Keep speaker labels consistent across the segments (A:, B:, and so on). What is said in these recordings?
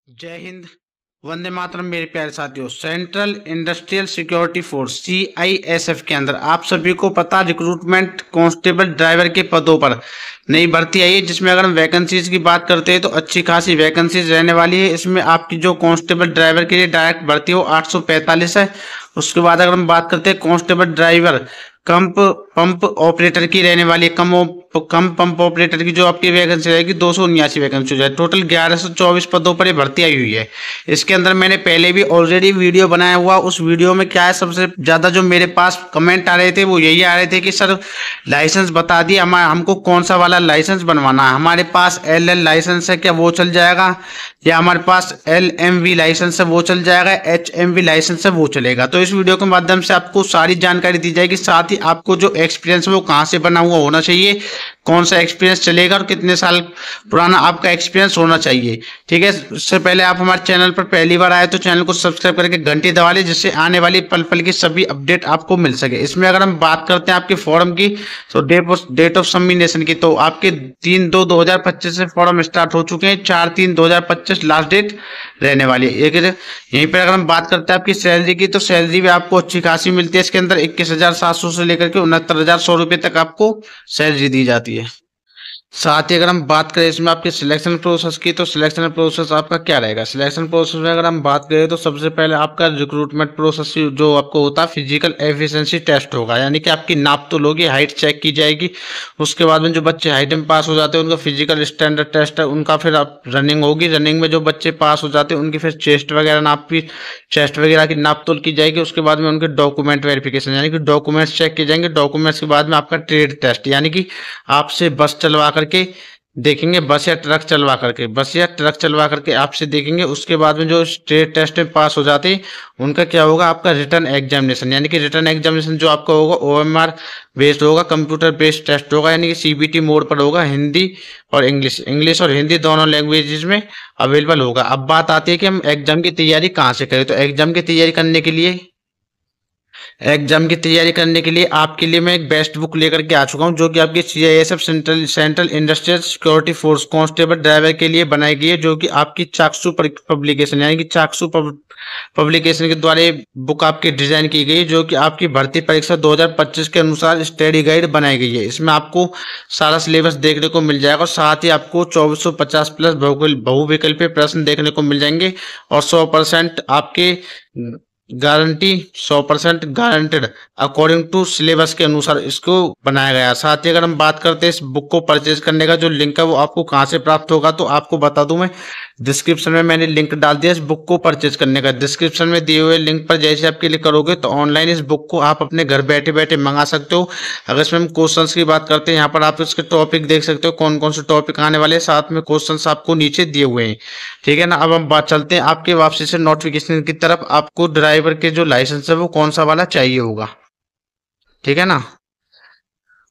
A: जय हिंद। वंदे मातरम। मेरे प्यारे साथियों, central industrial security force CISF के अंदर आप सभी को पता रिक्रूटमेंट कांस्टेबल ड्राइवर के पदों पर नई भर्ती आई है, जिसमें अगर हम वैकेंसीज की बात करते हैं तो अच्छी खासी वैकेंसीज रहने वाली है। इसमें आपकी जो कांस्टेबल ड्राइवर के लिए डायरेक्ट भर्ती हो 845 है। उसके बाद अगर हम बात करते हैं कांस्टेबल ड्राइवर कम पंप ऑपरेटर की रहने वाली है, कम पंप ऑपरेटर की जो आपकी वैकेंसी रहेगी 279 वैकेंसी हो जाए। टोटल 1124 पदों पर ये भर्ती आई हुई है। इसके अंदर मैंने पहले भी ऑलरेडी वीडियो बनाया हुआ। उस वीडियो में क्या है, सबसे ज्यादा जो मेरे पास कमेंट आ रहे थे वो यही आ रहे थे कि सर लाइसेंस बता दिए, हमको कौन सा वाला लाइसेंस बनवाना है, हमारे पास LL लाइसेंस है क्या वो चल जाएगा, या हमारे पास LMV लाइसेंस है वो चल जाएगा, HMV लाइसेंस है वो चलेगा। तो इस वीडियो के माध्यम से आपको सारी जानकारी दी जाएगी। साथ ही आपको जो एक्सपीरियंस है वो कहाँ से बना हुआ होना चाहिए, कौन सा एक्सपीरियंस चलेगा और कितने साल पुराना आपका एक्सपीरियंस होना चाहिए। ठीक है, इससे पहले आप हमारे चैनल पर पहली बार आए तो चैनल को सब्सक्राइब करके घंटी दबा लें, जिससे आने वाली पल पल की सभी अपडेट आपको मिल सके। इसमें अगर हम बात करते हैं आपके फॉर्म की, तो डेट ऑफ सबमिशन की, तो आपके 3/2/2025 से फॉर्म स्टार्ट हो चुके हैं। 4/3/2025 लास्ट डेट रहने वाली है। यहीं पर अगर हम बात करते हैं आपकी सैलरी की, तो सैलरी भी आपको अच्छी खासी मिलती है। इसके अंदर 21,700 से लेकर के 69,100 रुपये तक आपको सैलरी दी जाती है। साथ ही अगर हम बात करें इसमें आपके सिलेक्शन प्रोसेस की, तो सिलेक्शन प्रोसेस आपका क्या रहेगा। सिलेक्शन प्रोसेस में अगर हम बात करें तो सबसे पहले आपका रिक्रूटमेंट प्रोसेस जो आपको होता है फिजिकल एफिशिएंसी टेस्ट होगा, यानी कि आपकी नाप तो लोगी, हाइट चेक की जाएगी। उसके बाद में जो बच्चे हाइट में पास हो जाते हैं उनका फिजिकल स्टैंडर्ड टेस्ट है, उनका फिर आप रनिंग होगी। रनिंग में जो बच्चे पास हो जाते हैं उनकी फिर चेस्ट वगैरह की नाप तोल की जाएगी। उसके बाद में उनके डॉक्यूमेंट वेरिफिकेशन, यानी कि डॉक्यूमेंट्स चेक किए जाएंगे। डॉक्यूमेंट्स के बाद में आपका ट्रेड टेस्ट, यानी कि आपसे बस चलवा करके देखेंगे, बस या ट्रक चलवा करके आपसे देखेंगे। उसके बाद में जो स्टेट टेस्ट में पास हो जाते हैं उनका क्या होगा, आपका रिटर्न एग्जामिनेशन, यानी कि रिटर्न एग्जामिनेशन जो आपका होगा OMR बेस्ड होगा, कंप्यूटर बेस्ड टेस्ट होगा, यानी कि CBT मोड पर होगा। हिंदी और इंग्लिश और हिंदी दोनों लैंग्वेजेस में अवेलेबल होगा। अब बात आती है कि हम एग्जाम की तैयारी कहाँ से करें। तो एग्जाम की तैयारी करने के लिए आपके लिए मैं एक बेस्ट बुक लेकर के आ चुका हूं, जो कि आपकी CISF central industrial security force constable driver के लिए बनाई गई है, जो कि आपकी चाक्षु पब्लिकेशन, यानी कि चाक्षु पब्लिकेशन के द्वारा बुक आपकी डिजाइन की गई, जो कि आपकी भर्ती परीक्षा 2025 के अनुसार स्टडी गाइड बनाई गई है। इसमें आपको सारा सिलेबस देखने को मिल जाएगा और साथ ही आपको 2450 प्लस बहुविकल्पीय प्रश्न देखने को मिल जाएंगे और 100% आपके guarantee 100% guaranteed according to syllabus के अनुसार इसको बनाया गया। साथ ही अगर हम बात करते हैं इस बुक को परचेज करने का जो लिंक है वो आपको कहाँ से प्राप्त होगा, तो आपको बता दूं मैं, डिस्क्रिप्शन में मैंने लिंक डाल दिया इस बुक को परचेज करने का। डिस्क्रिप्शन में दिए हुए लिंक पर जैसे आप क्लिक करोगे तो ऑनलाइन इस बुक को आप अपने घर बैठे बैठे मंगा सकते हो। अगर इसमें हम क्वेश्चंस की बात करते हैं, यहाँ पर आप इसके टॉपिक देख सकते हो कौन कौन से टॉपिक आने वाले हैं, साथ में क्वेश्चंस आपको नीचे दिए हुए हैं। ठीक है ना। अब हम बात चलते हैं आपके वापसी से नोटिफिकेशन की तरफ। आपको ड्राइवर के जो लाइसेंस है वो कौन सा वाला चाहिए होगा, ठीक है ना।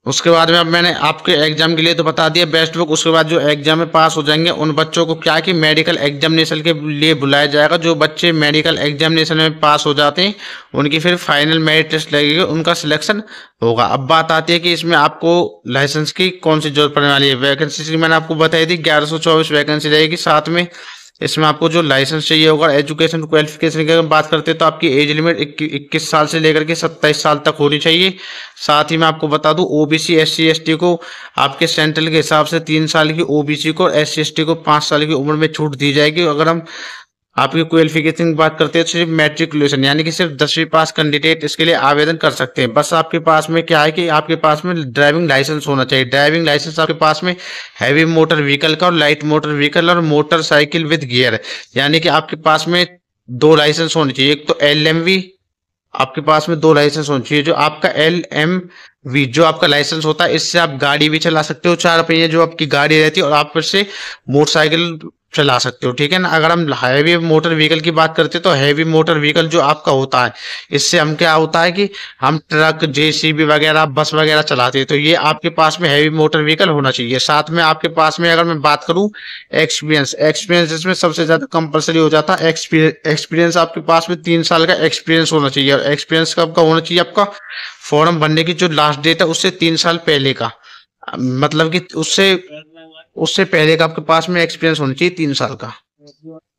A: उसके बाद में अब मैंने आपके एग्जाम के लिए तो बता दिया बेस्ट बुक। उसके बाद जो एग्जाम में पास हो जाएंगे उन बच्चों को क्या कि मेडिकल एग्जामिनेशन के लिए बुलाया जाएगा। जो बच्चे मेडिकल एग्जामिनेशन में पास हो जाते हैं उनकी फिर फाइनल मेरिट टेस्ट लगेगी, उनका सिलेक्शन होगा। अब बात आती है कि इसमें आपको लाइसेंस की कौन सी जरूरत पड़ने वाली है। वैकेंसी मैंने आपको बताई थी 1124 वैकेंसी रहेगी। साथ में इसमें आपको जो लाइसेंस चाहिए होगा, एजुकेशन क्वालिफिकेशन की अगर बात करते हैं तो आपकी एज लिमिट 21 साल से लेकर के 27 साल तक होनी चाहिए। साथ ही मैं आपको बता दूं OBC SC ST को आपके सेंट्रल के हिसाब से 3 साल की, OBC को SC ST को 5 साल की उम्र में छूट दी जाएगी। अगर हम आपकी क्वालिफिकेशन की बात करते हैं तो सिर्फ मैट्रिकुलेशन, यानी कि सिर्फ 10वीं पास कैंडिडेट इसके लिए आवेदन कर सकते हैं। बस आपके पास में क्या है कि आपके पास में ड्राइविंग लाइसेंस होना चाहिए। ड्राइविंग लाइसेंस आपके पास में हैवी मोटर व्हीकल का और लाइट मोटर व्हीकल और मोटरसाइकिल विद गियर, यानी कि आपके पास में 2 लाइसेंस होने चाहिए। एक तो LMV, आपके पास में 2 लाइसेंस होने चाहिए। जो आपका LMV जो आपका लाइसेंस होता है, इससे आप गाड़ी भी चला सकते हो, 4 पहिए जो आपकी गाड़ी रहती है, और आप इससे मोटरसाइकिल चला सकते हो। ठीक है ना। अगर हम हैवी मोटर व्हीकल की बात करते हैं तो हैवी मोटर व्हीकल जो आपका होता है, इससे हम क्या होता है कि हम ट्रक, JCB वगैरह, बस वगैरह चलाते हैं, तो ये आपके पास में हैवी मोटर व्हीकल होना चाहिए। साथ में आपके पास में अगर मैं बात करूं एक्सपीरियंस इसमें सबसे ज्यादा कंपलसरी हो जाता है। एक्सपीरियंस आपके पास में 3 साल का एक्सपीरियंस होना चाहिए। और एक्सपीरियंस कब का होना चाहिए, आपका फॉर्म भरने की जो लास्ट डेट है उससे 3 साल पहले का, मतलब कि उससे पहले का आपके पास में एक्सपीरियंस होना चाहिए 3 साल का।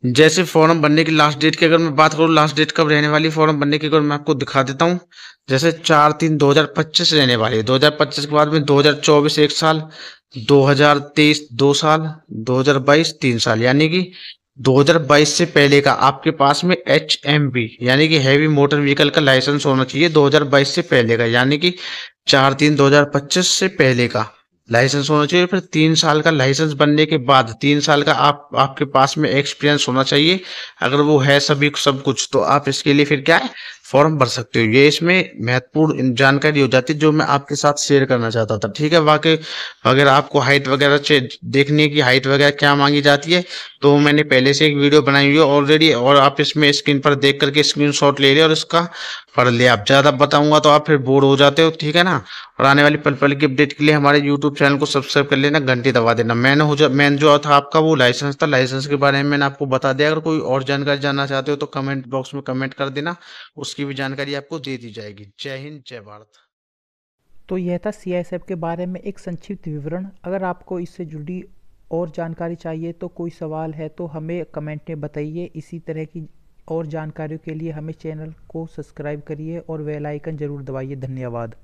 A: जैसे फॉर्म भरने की लास्ट डेट की अगर मैं बात करूँ, लास्ट डेट कब रहने वाली फॉर्म भरने की, अगर मैं आपको दिखा देता हूँ। जैसे 4/3/2025 रहने वाली है। 2025 के बाद में 2024 1 साल, 2023 2 साल, 2022 3 साल, यानी कि 2022 से पहले का आपके पास में HMV यानी कि हैवी मोटर व्हीकल का लाइसेंस होना चाहिए 2022 से पहले का, यानी कि 4/3/2025 से पहले का लाइसेंस होना चाहिए। फिर 3 साल का लाइसेंस बनने के बाद 3 साल का आपके पास में एक्सपीरियंस होना चाहिए। अगर वो है सभी सब कुछ, तो आप इसके लिए फिर क्या है, फॉर्म भर सकते हो। ये इसमें महत्वपूर्ण जानकारी हो जाती है जो मैं आपके साथ शेयर करना चाहता था। ठीक है, वाकई अगर आपको हाइट वगैरह देखनी है कि हाइट वगैरह क्या मांगी जाती है, तो मैंने पहले से एक वीडियो बनाई हुई है ऑलरेडी, और आप इसमें स्क्रीन पर देख करके स्क्रीनशॉट ले लिया और इसका पढ़ लिया। आप ज़्यादा बताऊंगा तो आप फिर बोर हो जाते हो, ठीक है ना। और आने वाली पल पल की अपडेट के लिए हमारे यूट्यूब चैनल को सब्सक्राइब कर लेना, घंटी दबा देना। मैन जो था आपका वो लाइसेंस था, लाइसेंस के बारे में मैंने आपको बता दिया। अगर कोई और जानकारी जानना चाहते हो तो कमेंट बॉक्स में कमेंट कर देना, उसकी भी जानकारी आपको दे दी जाएगी। जय हिंद, जय भारत।
B: तो यह था CISF के बारे में एक संक्षिप्त विवरण। अगर आपको इससे जुड़ी और जानकारी चाहिए तो कोई सवाल है तो हमें कमेंट में बताइए। इसी तरह की और जानकारियों के लिए हमें चैनल को सब्सक्राइब करिए और बेल आइकन ज़रूर दबाइए। धन्यवाद।